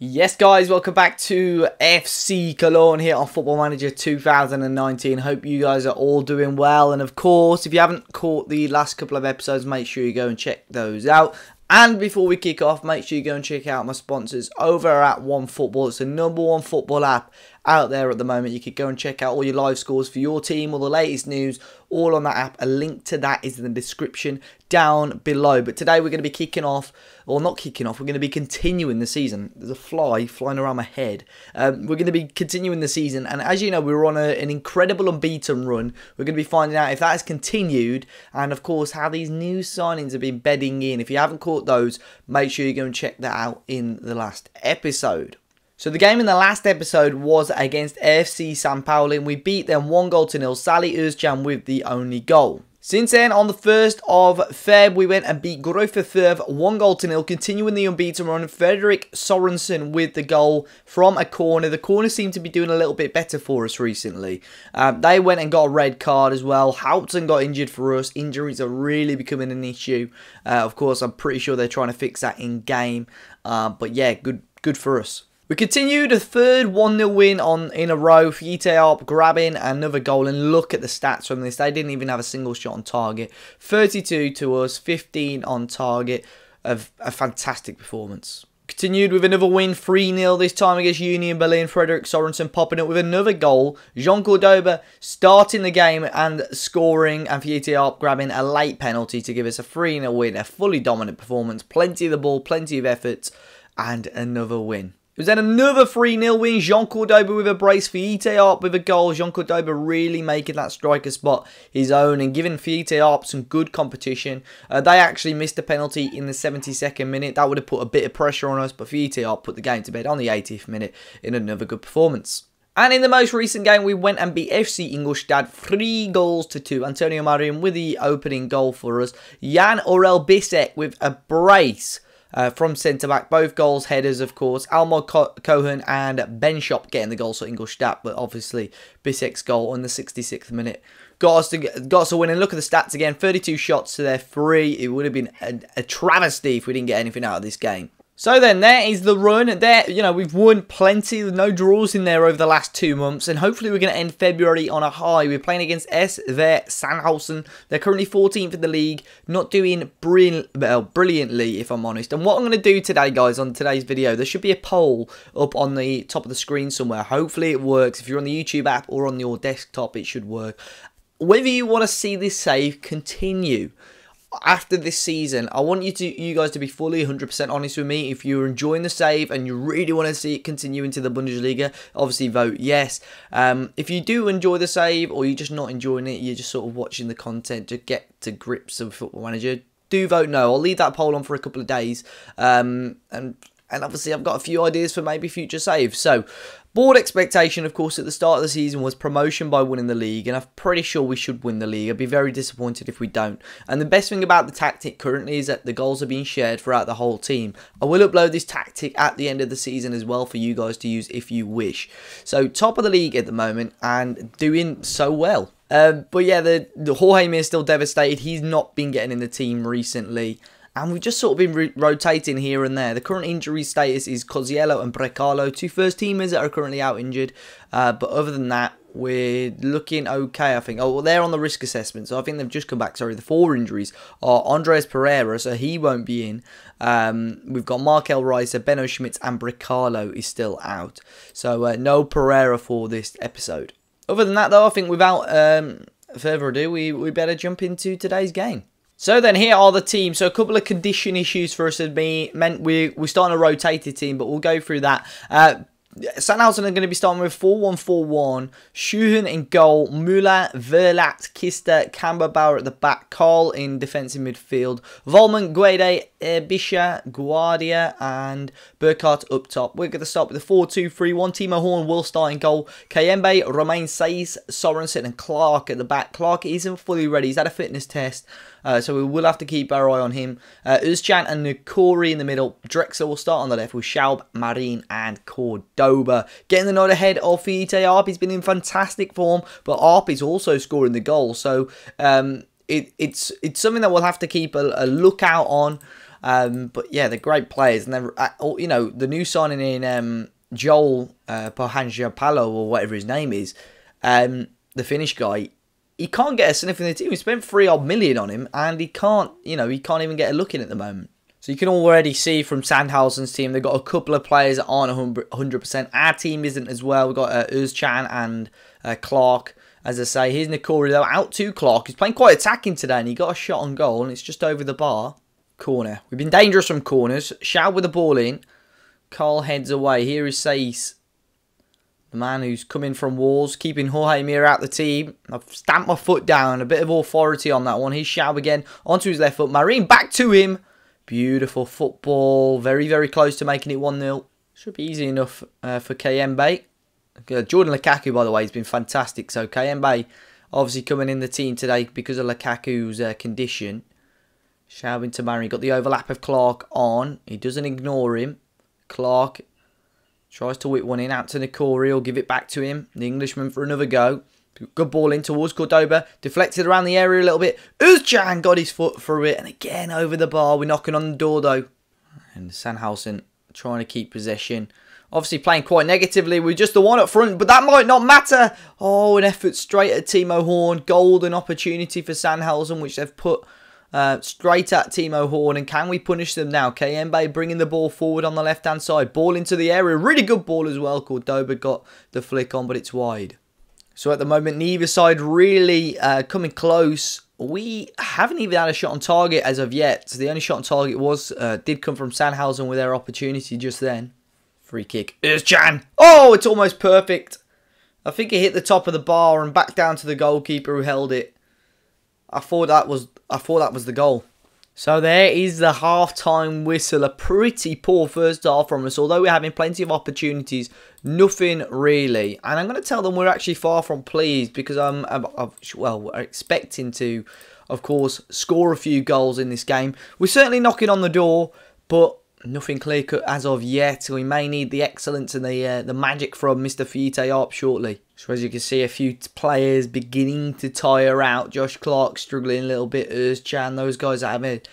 Yes guys, welcome back to FC Köln here on Football Manager 2019. Hope you guys are all doing well, and of course if you haven't caught the last couple of episodes, make sure you go and check those out. And before we kick off, make sure you go and check out my sponsors over at OneFootball. It's the #1 football app out there at the moment. You could go and check out all your live scores for your team, all the latest news, all on that app. A link to that is in the description down below. But today we're going to be kicking off, or not kicking off, we're going to be continuing the season. There's a fly flying around my head. We're going to be continuing the season, and as you know, we were on an incredible unbeaten run. We're going to be finding out if that has continued, and of course how these new signings have been bedding in. If you haven't caught those, make sure you go and check that out in the last episode. So the game in the last episode was against AFC San Paulo, and we beat them 1-0. Salih Özcan with the only goal. Since then, on the 1st of Feb, we went and beat Groffer 1-0, continuing the unbeaten run. Fredrik Sorensen with the goal from a corner. The corner seemed to be doing a little bit better for us recently. They went and got a red card as well. Houghton got injured for us. Injuries are really becoming an issue. Of course, I'm pretty sure they're trying to fix that in game. But yeah, good for us. We continued a third 1-0 win in a row. Fiete grabbing another goal, and look at the stats from this. They didn't even have a single shot on target. 32 to us, 15 on target. A fantastic performance. Continued with another win, 3-0, this time against Union Berlin. Fredrik Sorensen popping up with another goal. Jean Cordoba starting the game and scoring, and Fiete grabbing a late penalty to give us a 3-0 win. A fully dominant performance, plenty of the ball, plenty of efforts, and another win. It was then another 3-0 win. Jean Cordoba with a brace. Fiete with a goal. Jean Cordoba really making that striker spot his own and giving Fiete some good competition. They actually missed a penalty in the 72nd minute. That would have put a bit of pressure on us, but Fiete put the game to bed on the 80th minute in another good performance. And in the most recent game, we went and beat FC Ingolstadt 3-2. Antonio Marin with the opening goal for us. Jan Orel Bisek with a brace. From centre-back, both goals, headers, of course. Almog Cohen and Ben Shop getting the goals for Ingolstadt, but obviously Bisek's goal in the 66th minute got us a win. And look at the stats again, 32 shots to their 3. It would have been a travesty if we didn't get anything out of this game. So then, there is the run. There, you know, we've won plenty. No draws in there over the last 2 months. And hopefully we're going to end February on a high. We're playing against SV Sandhausen. They're currently 14th in the league. Not doing brilliantly, if I'm honest. And what I'm going to do today, guys, on today's video, there should be a poll up on the top of the screen somewhere. Hopefully it works. If you're on the YouTube app or on your desktop, it should work. Whether you want to see this save continue after this season, I want you guys to be fully 100% honest with me. If you're enjoying the save and you really want to see it continue into the Bundesliga, obviously vote yes. If you do enjoy the save, or you're just not enjoying it, you're just sort of watching the content to get to grips with Football Manager, do vote no. I'll leave that poll on for a couple of days. And obviously I've got a few ideas for maybe future saves. So, board expectation, of course, at the start of the season was promotion by winning the league, and I'm pretty sure we should win the league. I'd be very disappointed if we don't. And the best thing about the tactic currently is that the goals are being shared throughout the whole team. I will upload this tactic at the end of the season as well for you guys to use if you wish. So, top of the league at the moment and doing so well. But yeah, the Jorge Mir is still devastated. He's not been getting in the team recently. And we've just sort of been rotating here and there. The current injury status is Coziello and Brecalo, 2 first-teamers that are currently out injured. But other than that, we're looking okay, I think. Oh, well, they're on the risk assessment, so I think they've just come back. Sorry, the 4 injuries are Andres Pereira, so he won't be in. We've got Markel Reiser, Benno Schmitz, and Brecalo is still out. So no Pereira for this episode. Other than that, though, I think without further ado, we better jump into today's game. So then here are the teams. So a couple of condition issues for us had meant we're starting a rotated team, but we'll go through that. Sandhausen are going to be starting with 4-1-4-1. Schuhen in goal. Müller, Verlat, Kister, Camberbauer at the back. Karl in defensive midfield. Volman, Guede, Bisha, Guardia, and Burkhardt up top. We're going to start with the 4-2-3-1. Timo Horn will start in goal. Kayembe, Romain Saiz, Sorensen, and Clark at the back. Clark isn't fully ready. He's had a fitness test. So we will have to keep our eye on him. Özcan and Nukori in the middle. Drexler will start on the left with Schaub, Marin, and Cordoba. Getting the nod ahead of Fiete Arp. He's been in fantastic form, but Arp is also scoring the goal. So it's something that we'll have to keep a lookout on. But yeah, they're great players, and they're you know, the new signing in Joel Pohangapalo, or whatever his name is, the Finnish guy. He can't get a sniff in the team. We spent 3 odd million on him, and he can't, you know, he can't even get a look in at the moment. So you can already see from Sandhausen's team, they've got a couple of players that aren't 100%. Our team isn't as well. We've got Özcan and Clark. As I say, here's Nikori though, out to Clark. He's playing quite attacking today, and he got a shot on goal, and it's just over the bar. Corner. We've been dangerous from corners. Schau with the ball in. Carl heads away. Here is Seis, the man who's coming from walls, keeping Jorge Mir out the team. I've stamped my foot down. A bit of authority on that one. Here's Schau again, onto his left foot. Marin back to him. Beautiful football. Very, very close to making it 1-0. Should be easy enough for Kayembe. Jordan Lukaku, by the way, has been fantastic. So Kayembe obviously coming in the team today because of Lukaku's condition. Schau into Marin. Got the overlap of Clark on. He doesn't ignore him. Clark tries to whip one in, out to Nikori, he'll give it back to him. The Englishman for another go. Good ball in towards Cordoba. Deflected around the area a little bit. Özcan got his foot through it, and again over the bar. We're knocking on the door though. And Sandhausen trying to keep possession. Obviously playing quite negatively. We're just the one up front, but that might not matter. Oh, an effort straight at Timo Horn. Golden opportunity for Sandhausen, which they've put straight at Timo Horn. And can we punish them now? Kayembe bringing the ball forward on the left-hand side. Ball into the area. Really good ball as well. Cordoba got the flick on, but it's wide. So at the moment, neither side really coming close. We haven't even had a shot on target as of yet. So the only shot on target did come from Sandhausen with their opportunity just then. Free kick. Özcan. Oh, it's almost perfect. I think it hit the top of the bar and back down to the goalkeeper who held it. I thought that was the goal. So there is the half-time whistle. A pretty poor first half from us. Although we're having plenty of opportunities, nothing really. And I'm going to tell them we're actually far from pleased, because we're expecting to, of course, score a few goals in this game. We're certainly knocking on the door, but nothing clear-cut as of yet. We may need the excellence and the magic from Mr. Fiete Arp shortly. So as you can see, a few players beginning to tire out. Josh Clark struggling a little bit. Özcan, those guys that haven't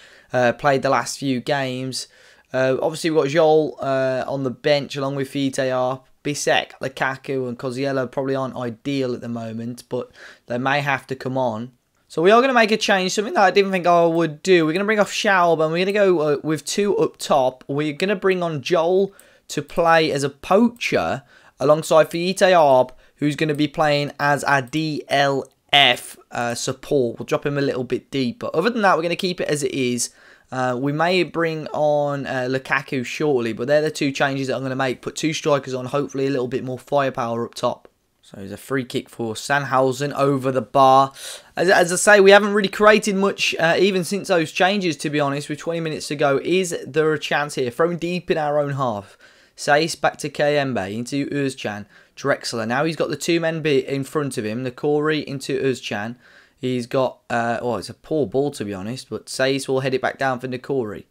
played the last few games. Obviously, we've got Joel on the bench along with Fiete Arp. Bisek, Lukaku and Koziello probably aren't ideal at the moment, but they may have to come on. So we are going to make a change, something that I didn't think I would do. We're going to bring off Schaub, and we're going to go with 2 up top. We're going to bring on Joel to play as a poacher alongside Fiete Arp, who's going to be playing as a DLF support. We'll drop him a little bit deep. But other than that, we're going to keep it as it is. We may bring on Lukaku shortly, but they're the 2 changes that I'm going to make. Put 2 strikers on, hopefully a little bit more firepower up top. So there's a free kick for Sandhausen over the bar. As I say, we haven't really created much even since those changes, to be honest, with 20 minutes to go. Is there a chance here? Thrown deep in our own half. Seis back to Kayembe, into Özcan. Drexler. Now he's got the 2 men in front of him. Nikori into Özcan. He's got, it's a poor ball, to be honest, but Seis will head it back down for Nikori.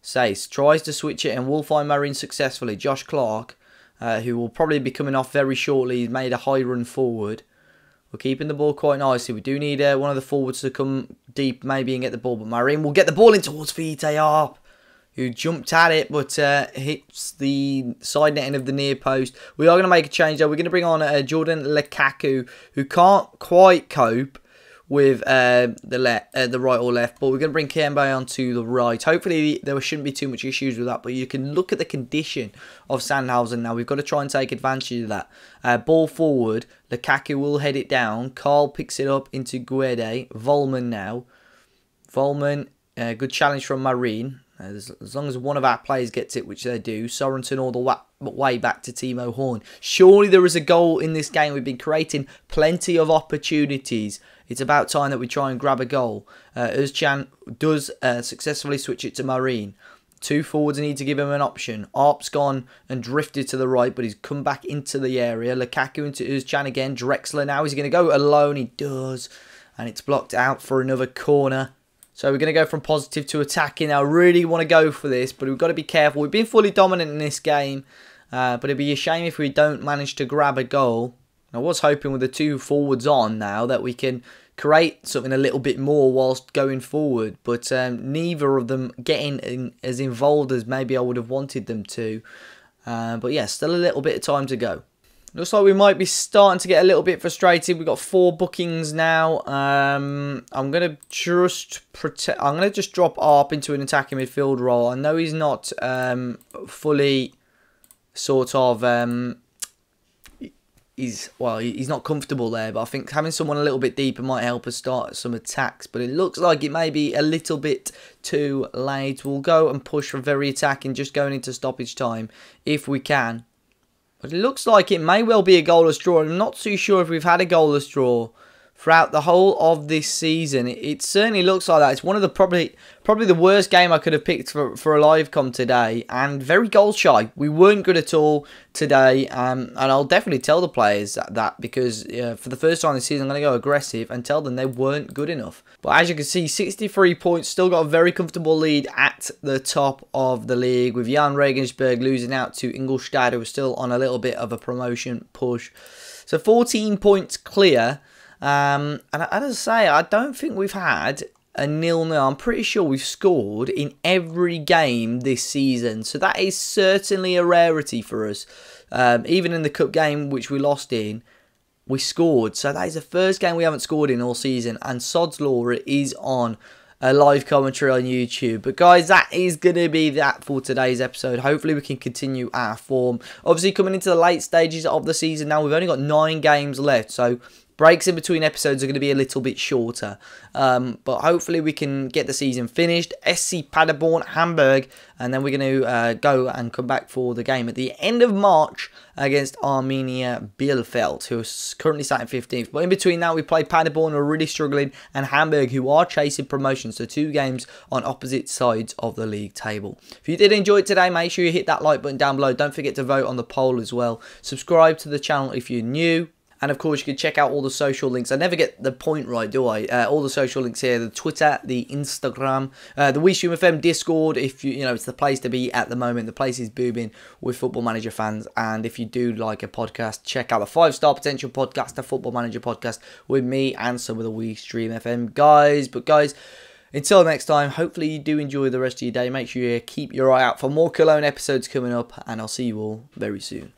Seis tries to switch it and will find Marin successfully. Josh Clark, who will probably be coming off very shortly. He's made a high run forward. We're keeping the ball quite nicely. We do need one of the forwards to come deep maybe and get the ball. But Marin will get the ball in towards Fiete Arp, who jumped at it but hits the side netting of the near post. We are going to make a change though. We're going to bring on Jordan Lukaku, who can't quite cope with the right or left, but we're going to bring Kayembe onto the right. Hopefully there shouldn't be too much issues with that, but you can look at the condition of Sandhausen now. We've got to try and take advantage of that. Ball forward, Lukaku will head it down. Carl picks it up into Guede. Volman now. Volman, good challenge from Marin. As long as one of our players gets it, which they do. Sorensen all the way back to Timo Horn. Surely there is a goal in this game. We've been creating plenty of opportunities. It's about time that we try and grab a goal. Özcan does successfully switch it to Marin. 2 forwards need to give him an option. Arp's gone and drifted to the right, but he's come back into the area. Lukaku into Özcan again. Drexler now. Is he going to go alone? He does. And it's blocked out for another corner. So we're going to go from positive to attacking. I really want to go for this, but we've got to be careful. We've been fully dominant in this game, but it'd be a shame if we don't manage to grab a goal. I was hoping with the 2 forwards on now that we can create something a little bit more whilst going forward. But neither of them getting as involved as maybe I would have wanted them to. But yeah, still a little bit of time to go. Looks like we might be starting to get a little bit frustrated. We've got 4 bookings now. I'm gonna just drop Arp into an attacking midfield role. I know he's not fully sort of he's not comfortable there, but I think having someone a little bit deeper might help us start some attacks. But it looks like it may be a little bit too late. We'll go and push for very attacking, just going into stoppage time if we can. But it looks like it may well be a goalless draw. I'm not too sure if we've had a goalless draw throughout the whole of this season. It certainly looks like that. It's one of the probably the worst game I could have picked for a live com today, and very goal shy. We weren't good at all today, and I'll definitely tell the players that because for the first time this season I'm going to go aggressive and tell them they weren't good enough. But as you can see, 63 points, still got a very comfortable lead at the top of the league, with Jan Regensburg losing out to Ingolstadt, who was still on a little bit of a promotion push. So 14 points clear. And as I say, I don't think we've had a 0-0. I'm pretty sure we've scored in every game this season. So that is certainly a rarity for us. Even in the cup game, which we lost in, we scored. So that is the first game we haven't scored in all season. And Sod's Law is on a live commentary on YouTube. But guys, that is going to be that for today's episode. Hopefully we can continue our form. Obviously coming into the late stages of the season now, we've only got 9 games left. So breaks in between episodes are going to be a little bit shorter. But hopefully we can get the season finished. SC Paderborn, Hamburg. And then we're going to go and come back for the game at the end of March against Arminia Bielefeld, who is currently sat in 15th. But in between that, we play Paderborn, who are really struggling, and Hamburg, who are chasing promotion. So 2 games on opposite sides of the league table. If you did enjoy it today, make sure you hit that like button down below. Don't forget to vote on the poll as well. Subscribe to the channel if you're new. And of course, you can check out all the social links. I never get the point right, do I? All the social links here: the Twitter, the Instagram, the WeStream FM Discord. If you know, it's the place to be at the moment. The place is booming with Football Manager fans. And if you do like a podcast, check out the 5-star potential podcast, the Football Manager podcast, with me and some of the WeStream FM guys. But guys, until next time, hopefully you do enjoy the rest of your day. Make sure you keep your eye out for more Cologne episodes coming up, and I'll see you all very soon.